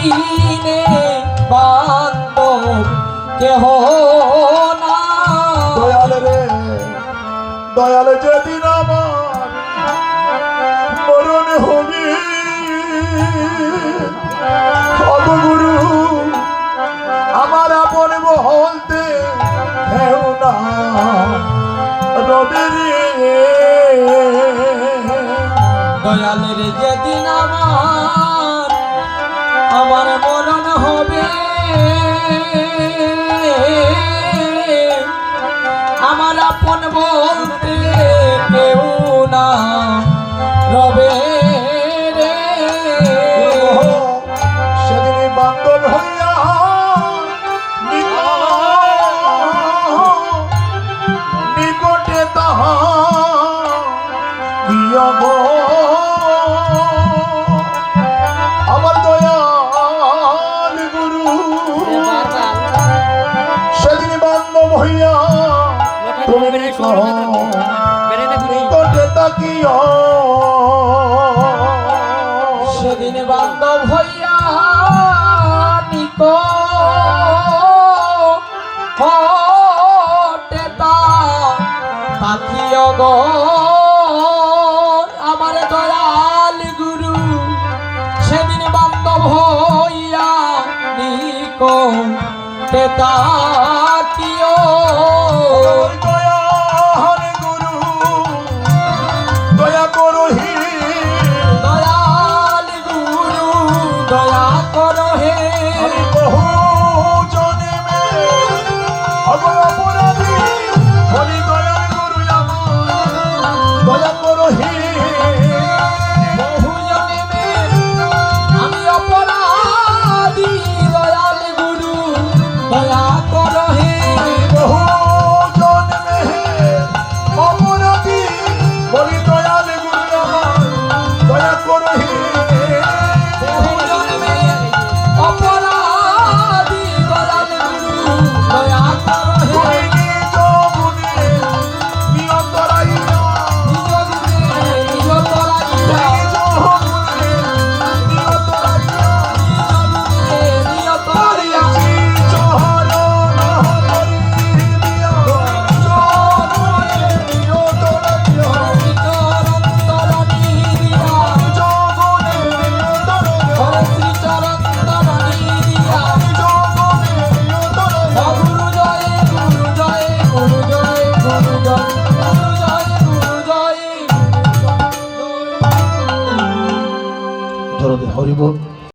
বিনে বান্ধব কেহ না। দয়াল রে দয়াল যেদিন আমার মরণ হবে গুরু আমার আপন বলতে কেউ না রবি রে। দয়ালের যেদিন আমার মরণ হবে আমার আপন বলতে কেউ না রবে রে। সেদিন বান্ধব হইয়া নিকটে তাহা আমার দয়াল গুরু সেদিন বান্ধব হইয়া তুমি নিকটে তাকিয়া সেদিন বান্ধব হইয়া নিকটে তাকিয় গো আমার দয়াল গুরু সেদিন বান্ধব হইয়া নিকটে তাকিয়। দয়াল গুরু দয়া করো হে দয়াল গুরু দয়া করো হে। আমি বহু জন্মে অপরাধী হরি দয়াল গুরু আমার দয়া করো হে। বহু জন্মে আমি অপরাধী দয়াল গুরু দয়া করো হে। বহু জন্মে অপরাধী হরি দয়াল গুরু আমার দয়া করো হে। বহু জন্মে অপরাধী দয়াল গুরু দয়া করো হে। নিজ গুণে নিয়ত রাখিয়া নিজ গুণে নিয়ত রাখিয়া নিজ গুণে নিয়ত রাখিয়া নিয়ত রাখিয়া চরণ হরি দিয়া চরণে নিয়ত রাখিয়া শ্রীচরণ দিয়া জগনে নিয়ত রাখিয়া শ্রী চরণ দিয়া জগনে নিয়ত রাখিয়া গুরু জয় গুরু জয় গুরু জয় গুরু জয় গুরু জয় গুরু জয়। হরিবল।